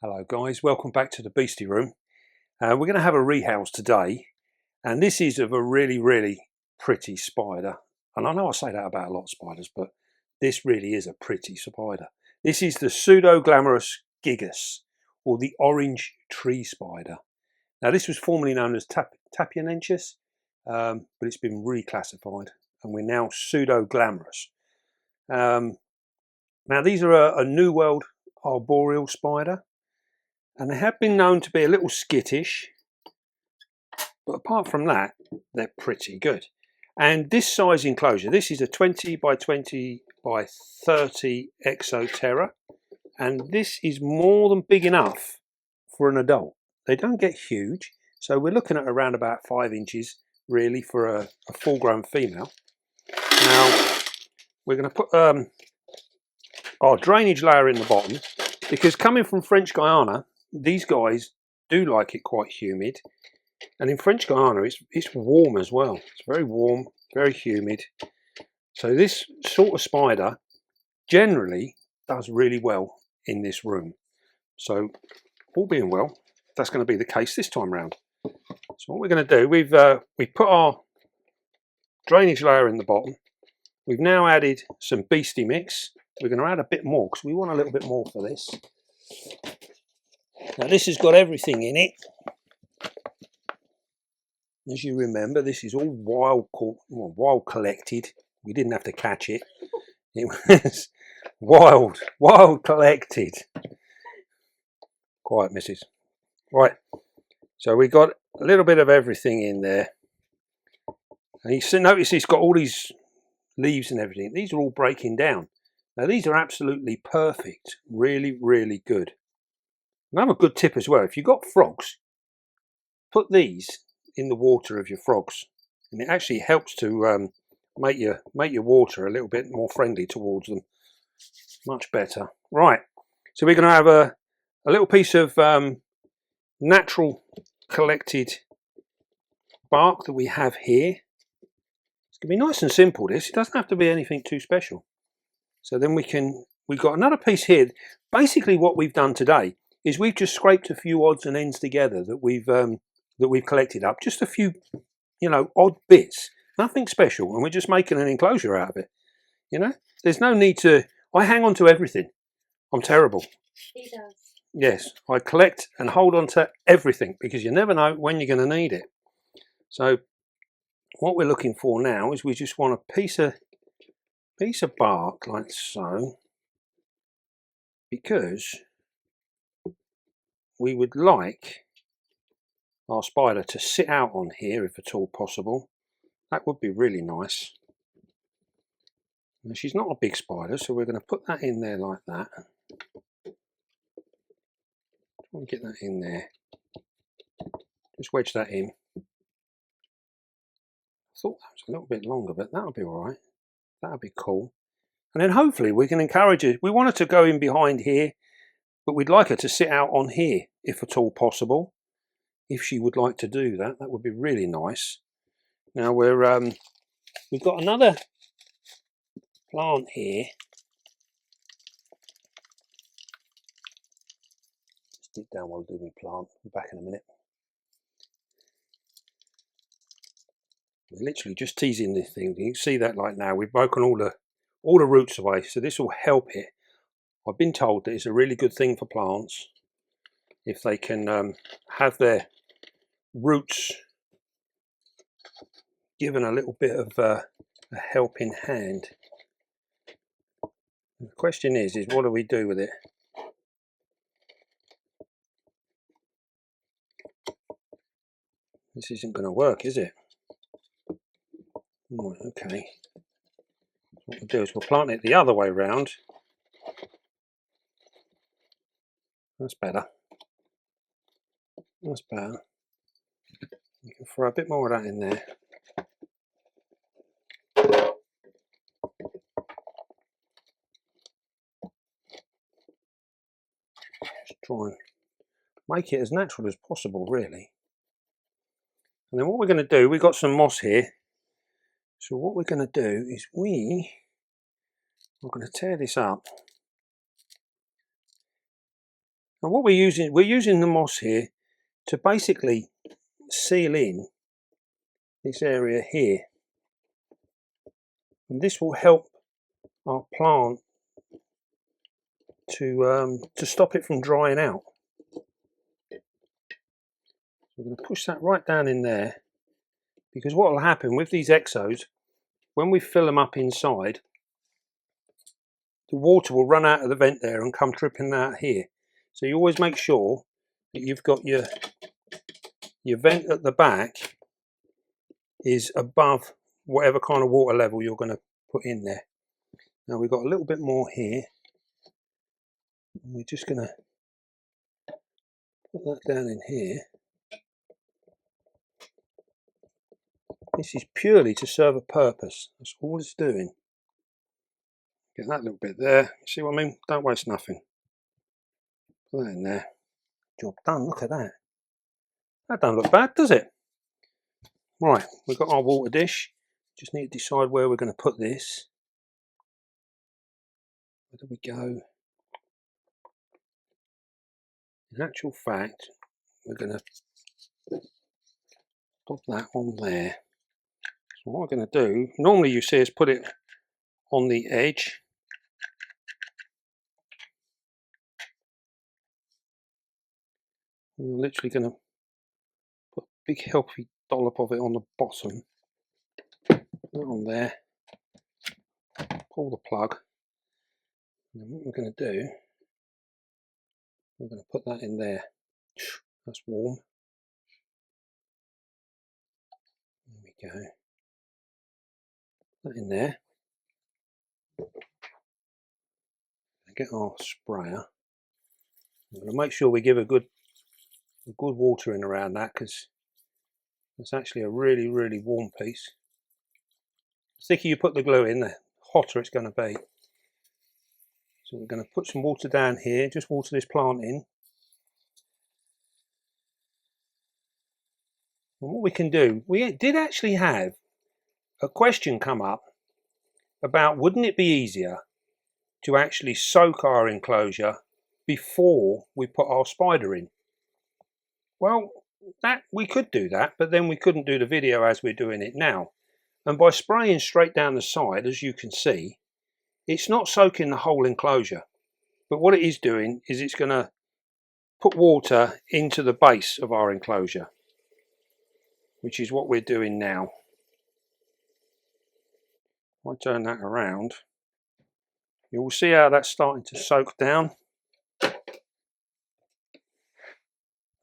Hello guys, welcome back to the Beastie Room. We're going to have a rehouse today, and this is of a really pretty spider. And I know I say that about a lot of spiders, but this really is a pretty spider. This is the Pseudoclamoris gigas, or the orange tree spider. Now this was formerly known as Tapianensis, but it's been reclassified and we're now Pseudoclamoris. Now these are a New World arboreal spider. And they have been known to be a little skittish, but apart from that, they're pretty good. And this size enclosure, this is a 20 by 20 by 30 exoterra, and this is more than big enough for an adult. They don't get huge, so we're looking at around about 5 inches really for a full-grown female. Now we're going to put our drainage layer in the bottom, because coming from French Guiana, these guys do like it quite humid, and in French Guiana it's warm as well. It's very warm, very humid. So this sort of spider generally does really well in this room. So all being well, that's going to be the case this time round. So what we're going to do, we've put our drainage layer in the bottom. We've now added some beastie mix. We're going to add a bit more because we want a little bit more for this. Now this has got everything in it. As you remember, this is all wild collected. We didn't have to catch it. It was wild collected. Quiet, missus. Right, so we got a little bit of everything in there. And you notice it's got all these leaves and everything. These are all breaking down. Now these are absolutely perfect. Really good. Another good tip as well, if you've got frogs, put these in the water of your frogs, and it actually helps to make your water a little bit more friendly towards them. Much better. Right, so we're going to have a little piece of natural collected bark that we have here. It's going to be nice and simple, this. It doesn't have to be anything too special. So then we've got another piece here. Basically what we've done today is we've just scraped a few odds and ends together that we've collected up. Just a few, odd bits. Nothing special, and we're just making an enclosure out of it. There's no need to. I hang on to everything. I'm terrible. He does. Yes, I collect and hold on to everything because you never know when you're going to need it. So what we're looking for now is we just want a piece of bark like so, because we would like our spider to sit out on here if at all possible. That would be really nice. Now, she's not a big spider, so we're going to put that in there like that. Try and get that in there. Just wedge that in. I thought that was a little bit longer, but that'll be all right. That'll be cool. And then hopefully we can encourage her. We want her to go in behind here, but we'd like her to sit out on here if at all possible. If she would like to do that, that would be really nice. Now we've got another plant here. Just dig down while I do my plant. I'm back in a minute. We're literally just teasing this thing. You can see that like now we've broken all the roots away, so this will help it. I've been told that it's a really good thing for plants if they can have their roots given a little bit of a helping hand. The question is what do we do with it? This isn't going to work, is it? Right, okay. What we'll do is we'll plant it the other way round. That's better. That's better. You can throw a bit more of that in there. Just try and make it as natural as possible, really. And then what we're going to do, we've got some moss here. So what we're going to do is we're going to tear this up. And what we're using the moss here to basically seal in this area here. And this will help our plant to stop it from drying out. We're going to push that right down in there, because what will happen with these exos, when we fill them up inside, the water will run out of the vent there and come dripping out here. So you always make sure that you've got your vent at the back is above whatever kind of water level you're going to put in there. Now we've got a little bit more here. We're just going to put that down in here. This is purely to serve a purpose. That's all it's doing. Get that little bit there. See what I mean? Don't waste nothing. Put that in there. Job done. Look at that. That don't look bad, does it? Right, we've got our water dish. Just need to decide where we're going to put this. Where do we go? In actual fact, we're going to put that on there. So what we're going to do, normally you see us put it on the edge. We're literally going to put a big healthy dollop of it on the bottom. Put that on there. Pull the plug. And then what we're going to do, we're going to put that in there. That's warm. There we go. Put that in there. Get our sprayer. I'm going to make sure we give a good watering around that, because it's actually a really warm piece. The thicker you put the glue in, the hotter it's going to be. So we're going to put some water down here, just water this plant in. And what we can do, we did actually have a question come up about, wouldn't it be easier to actually soak our enclosure before we put our spider in? Well, that we could do that, but then we couldn't do the video as we're doing it now. And by spraying straight down the side, as you can see, it's not soaking the whole enclosure, but what it is doing is it's going to put water into the base of our enclosure, which is what we're doing now. If I turn that around, you will see how that's starting to soak down.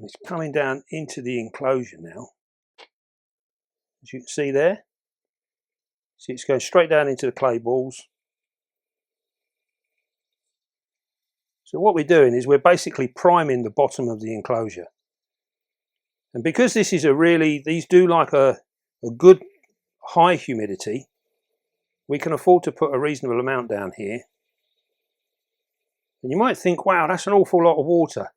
And it's coming down into the enclosure now. As you can see there. See, it's going straight down into the clay balls. So what we're doing is we're basically priming the bottom of the enclosure. And because this is these do like a good high humidity, we can afford to put a reasonable amount down here. And you might think, wow, that's an awful lot of water.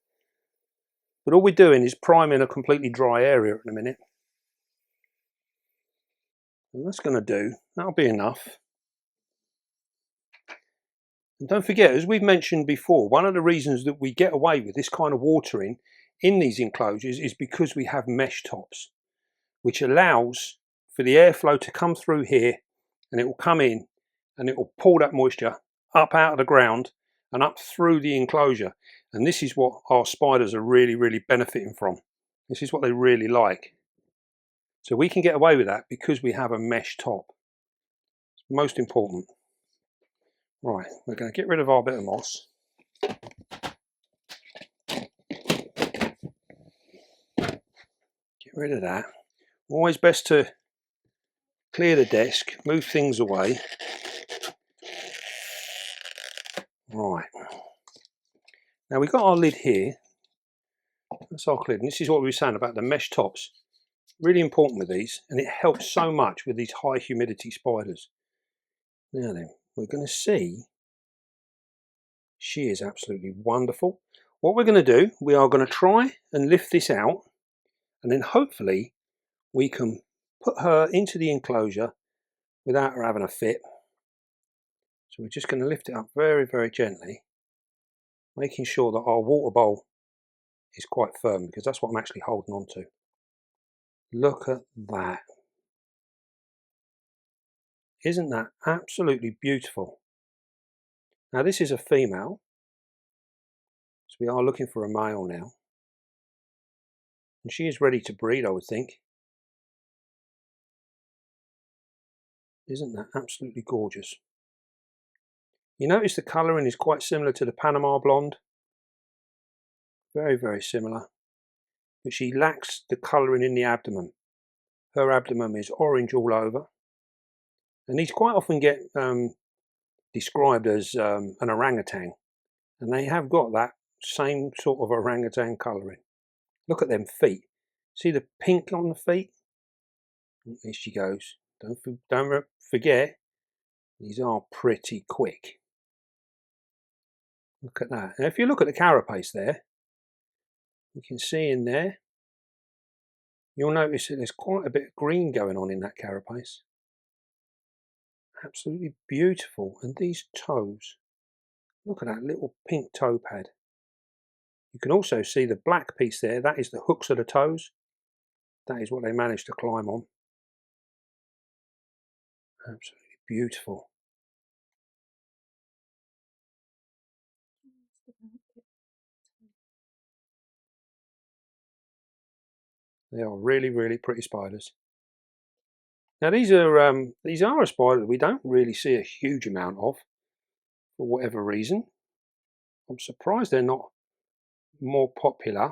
But all we're doing is priming a completely dry area at the minute. And that's going to do, that'll be enough. And don't forget, as we've mentioned before, one of the reasons that we get away with this kind of watering in these enclosures is because we have mesh tops, which allows for the airflow to come through here, and it will come in and it will pull that moisture up out of the ground and up through the enclosure. And this is what our spiders are really benefiting from. This is what they really like. So we can get away with that because we have a mesh top. It's most important. Right, we're going to get rid of our bit of moss. Get rid of that. Always best to clear the desk, move things away. Right. Now we've got our lid here. That's our lid. And this is what we were saying about the mesh tops. Really important with these, and it helps so much with these high humidity spiders. Now then, we're going to see. She is absolutely wonderful. What we're going to do, we are going to try and lift this out, and then hopefully we can put her into the enclosure without her having a fit. So we're just going to lift it up very gently, making sure that our water bowl is quite firm, because that's what I'm actually holding on to. Look at that. Isn't that absolutely beautiful? Now this is a female, so we are looking for a male now. And she is ready to breed, I would think. Isn't that absolutely gorgeous? You notice the colouring is quite similar to the Panama blonde. Very, very similar. But she lacks the colouring in the abdomen. Her abdomen is orange all over. And these quite often get described as an orangutan. And they have got that same sort of orangutan colouring. Look at them feet. See the pink on the feet? Here she goes. Don't forget, these are pretty quick. Look at that. Now if you look at the carapace there, you can see in there, you'll notice that there's quite a bit of green going on in that carapace. Absolutely beautiful. And these toes, look at that little pink toe pad. You can also see the black piece there, that is the hooks of the toes. That is what they managed to climb on. Absolutely beautiful. They are really, really pretty spiders. Now these are a spider that we don't really see a huge amount of, for whatever reason. I'm surprised they're not more popular.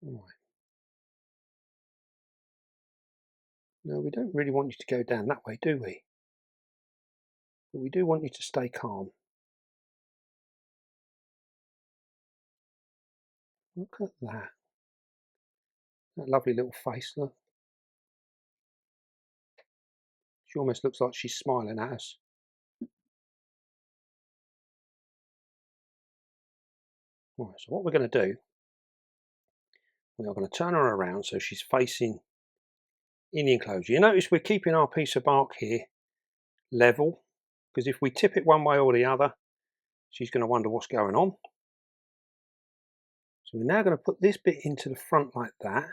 Right. No, we don't really want you to go down that way, do we? But we do want you to stay calm. Look at that. That lovely little face, look. She almost looks like she's smiling at us. Right, so what we're going to do, we are going to turn her around so she's facing in the enclosure. You notice we're keeping our piece of bark here level, because if we tip it one way or the other, she's going to wonder what's going on. So we're now going to put this bit into the front like that.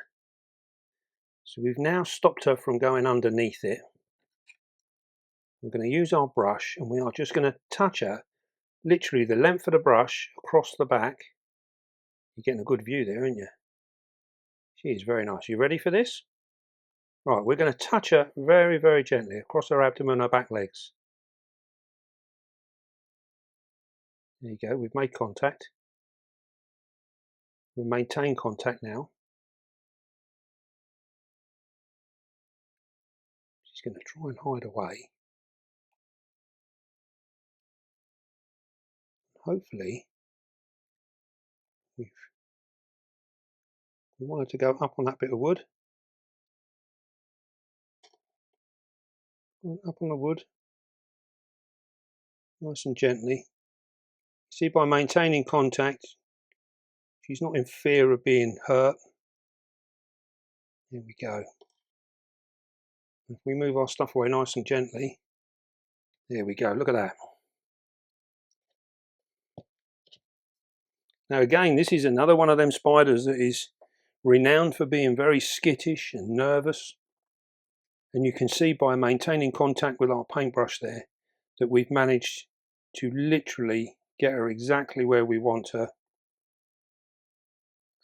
So we've now stopped her from going underneath it. We're going to use our brush, and we are just going to touch her, literally the length of the brush across the back. You're getting a good view there, aren't you? She is very nice. You ready for this? Right, we're going to touch her very, very gently across her abdomen and her back legs. There you go, we've made contact. We'll maintain contact now. She's going to try and hide away. Hopefully, we want her to go up on that bit of wood. Up on the wood, nice and gently. See, by maintaining contact, she's not in fear of being hurt. There we go. If we move our stuff away nice and gently, there we go, look at that. Now again, this is another one of them spiders that is renowned for being very skittish and nervous. And you can see by maintaining contact with our paintbrush there that we've managed to literally get her exactly where we want her.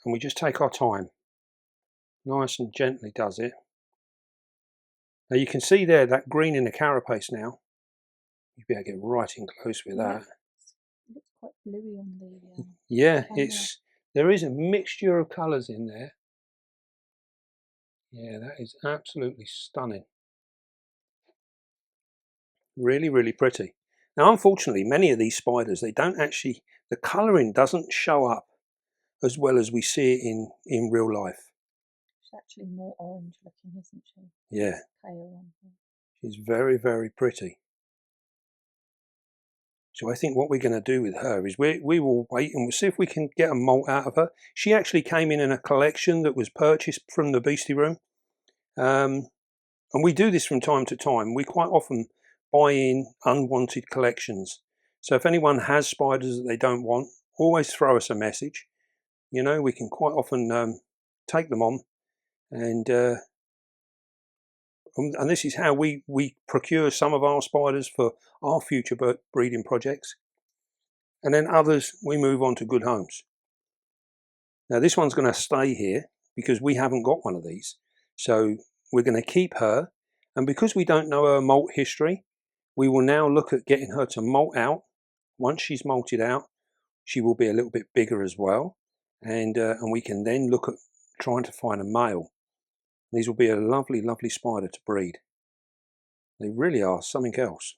And we just take our time. Nice and gently does it. Now you can see there that green in the carapace now. You'll be able to get right in close with that. It looks quite bluey on the yeah, camera. there is a mixture of colours in there. Yeah, that is absolutely stunning. Really, really pretty. Now, unfortunately, many of these spiders, they don't actually, the colouring doesn't show up as well as we see it in real life. She's actually more orange looking, isn't she? Yeah. Pale one. She's very, very pretty. So I think what we're going to do with her is we will wait and we'll see if we can get a molt out of her. She actually came in a collection that was purchased from the Beastie Room. And we do this from time to time. We quite often buy in unwanted collections. So if anyone has spiders that they don't want, always throw us a message You know, we can quite often take them on, and this is how we procure some of our spiders for our future breeding projects, and then others we move on to good homes. Now this one's going to stay here because we haven't got one of these, so we're going to keep her, and because we don't know her molt history, we will now look at getting her to molt out. Once she's molted out, she will be a little bit bigger as well, and we can then look at trying to find a male. These will be a lovely, lovely spider to breed. They really are something else.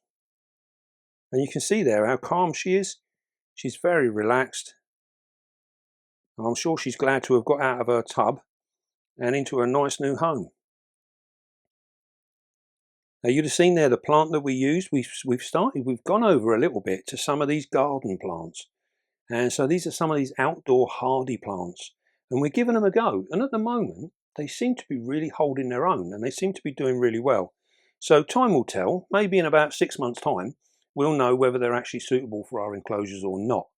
And you can see there how calm she is. She's very relaxed. And I'm sure she's glad to have got out of her tub and into a nice new home. Now you'd have seen there the plant that we used. We've gone over a little bit to some of these garden plants. And so these are some of these outdoor hardy plants. And we're giving them a go. And at the moment, they seem to be really holding their own, and they seem to be doing really well. So time will tell. Maybe in about 6 months' time, we'll know whether they're actually suitable for our enclosures or not.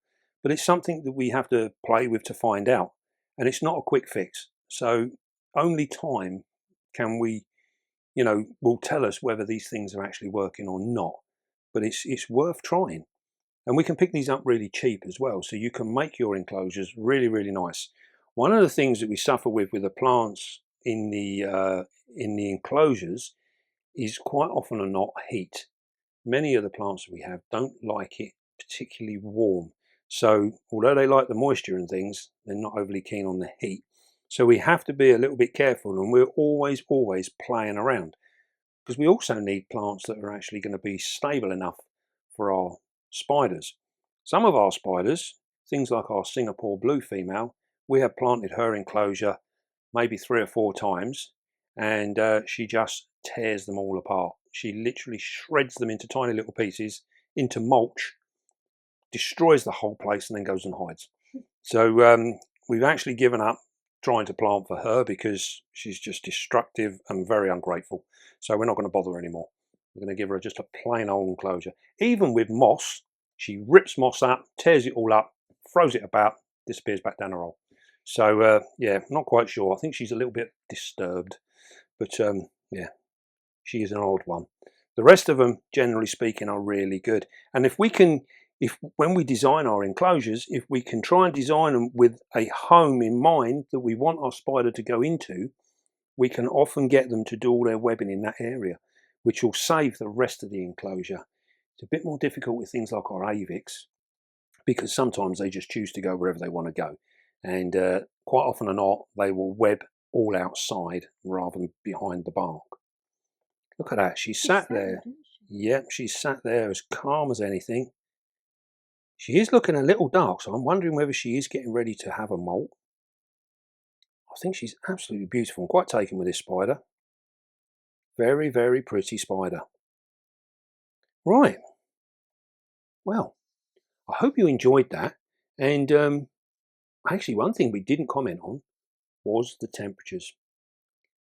But it's something that we have to play with to find out. And it's not a quick fix. So only time can will tell us whether these things are actually working or not. But it's worth trying. And we can pick these up really cheap as well. So you can make your enclosures really, really nice. One of the things that we suffer with the plants in the enclosures is quite often or not heat. Many of the plants that we have don't like it particularly warm. So although they like the moisture and things, they're not overly keen on the heat. So we have to be a little bit careful, and we're always playing around, because we also need plants that are actually going to be stable enough for our spiders. Some of our spiders, things like our Singapore blue female, we have planted her enclosure maybe 3 or 4 times, and she just tears them all apart. She literally shreds them into tiny little pieces, into mulch, destroys the whole place, and then goes and hides. So we've actually given up trying to plant for her because she's just destructive and very ungrateful. So we're not going to bother anymore. We're going to give her just a plain old enclosure. Even with moss, she rips moss up, tears it all up, throws it about, disappears back down the hole. So yeah, not quite sure. I think she's a little bit disturbed, but yeah, she is an odd one. The rest of them, generally speaking, are really good. And when we design our enclosures, if we can try and design them with a home in mind that we want our spider to go into, we can often get them to do all their webbing in that area, which will save the rest of the enclosure. It's a bit more difficult with things like our avics, because sometimes they just choose to go wherever they want to go. And quite often or not, they will web all outside rather than behind the bark. Look at that, she's sat there. Yep, she's sat there as calm as anything. She is looking a little dark, so I'm wondering whether she is getting ready to have a molt. I think she's absolutely beautiful. I'm quite taken with this spider. Very, very pretty spider. Right. Well, I hope you enjoyed that. And actually, one thing we didn't comment on was the temperatures.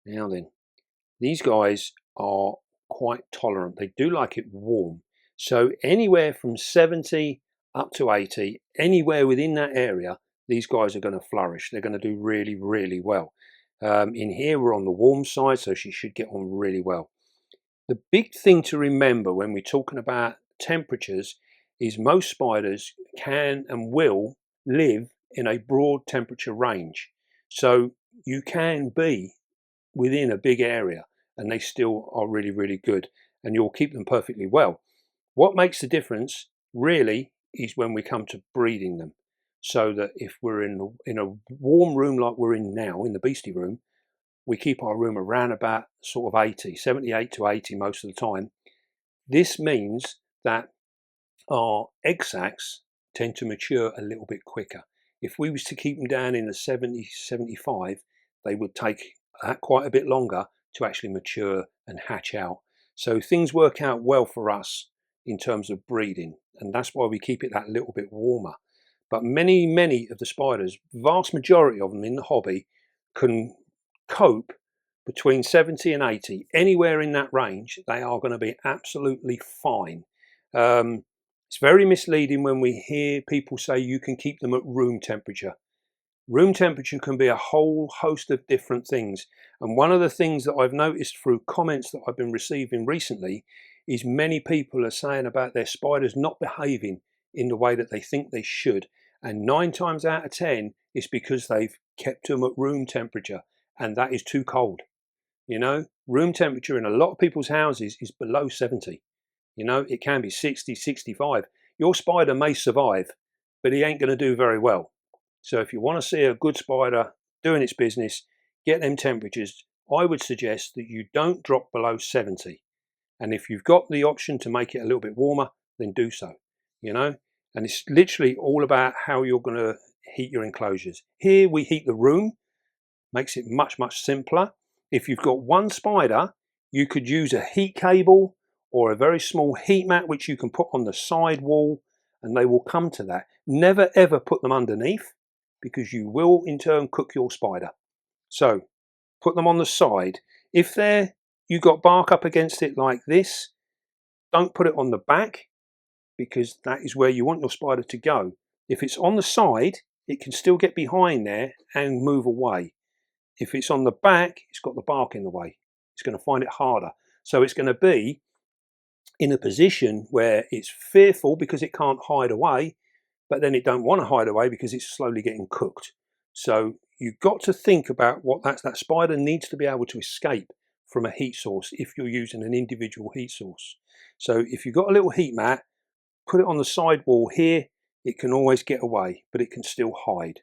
Now then, these guys are quite tolerant. They do like it warm. So anywhere from 70 up to 80, anywhere within that area, these guys are going to flourish. They're going to do really, really well. In here, we're on the warm side, so she should get on really well. The big thing to remember when we're talking about temperatures is most spiders can and will live in a broad temperature range. So you can be within a big area and they still are really, really good, and you'll keep them perfectly well. What makes the difference really is when we come to breeding them. So that if we're in a warm room like we're in now, in the beastie room, we keep our room around about sort of 78 to 80 most of the time. This means that our egg sacs tend to mature a little bit quicker. If we was to keep them down in the 70, 75, they would take quite a bit longer to actually mature and hatch out. So things work out well for us in terms of breeding, and that's why we keep it that little bit warmer. But many of the spiders, vast majority of them in the hobby, can cope between 70 and 80. Anywhere in that range, they are going to be absolutely fine. It's very misleading when we hear people say you can keep them at room temperature. Room temperature can be a whole host of different things. And one of the things that I've noticed through comments that I've been receiving recently is many people are saying about their spiders not behaving in the way that they think they should. And 9 times out of 10, it's because they've kept them at room temperature, and that is too cold. You know, room temperature in a lot of people's houses is below 70. You know, it can be 60, 65. Your spider may survive, but he ain't going to do very well. So if you want to see a good spider doing its business, get them temperatures. I would suggest that you don't drop below 70. And if you've got the option to make it a little bit warmer, then do so, you know. And it's literally all about how you're going to heat your enclosures. Here we heat the room, makes it much, much simpler. If you've got one spider, you could use a heat cable or a very small heat mat, which you can put on the side wall, and they will come to that. Never ever put them underneath, because you will in turn cook your spider. So put them on the side. If you got bark up against it like this, don't put it on the back, because that is where you want your spider to go. If it's on the side, it can still get behind there and move away. If it's on the back, it's got the bark in the way. It's going to find it harder. So it's going to be in a position where it's fearful because it can't hide away, but then it don't want to hide away because it's slowly getting cooked. So you've got to think about what that spider needs to be able to escape from a heat source if you're using an individual heat source. So if you've got a little heat mat, put it on the side wall here. It can always get away, but it can still hide.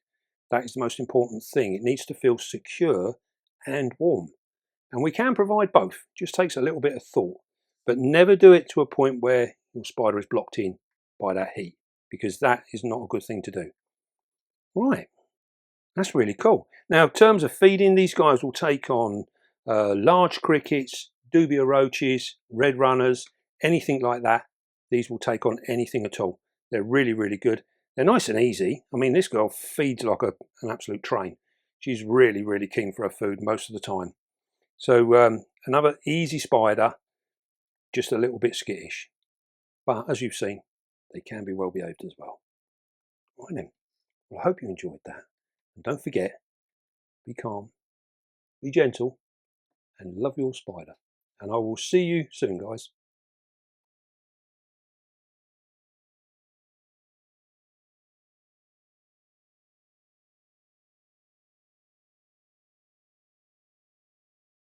That is the most important thing. It needs to feel secure and warm. And we can provide both. Just takes a little bit of thought. But never do it to a point where your spider is blocked in by that heat, because that is not a good thing to do. Right, that's really cool. Now, in terms of feeding, these guys will take on large crickets, dubia roaches, red runners, anything like that. These will take on anything at all. They're really, really good. They're nice and easy. I mean, this girl feeds like an absolute train. She's really, really keen for her food most of the time. So another easy spider, just a little bit skittish. But as you've seen, they can be well behaved as well. Right then, well, I hope you enjoyed that. And don't forget, be calm, be gentle, and love your spider. And I will see you soon, guys.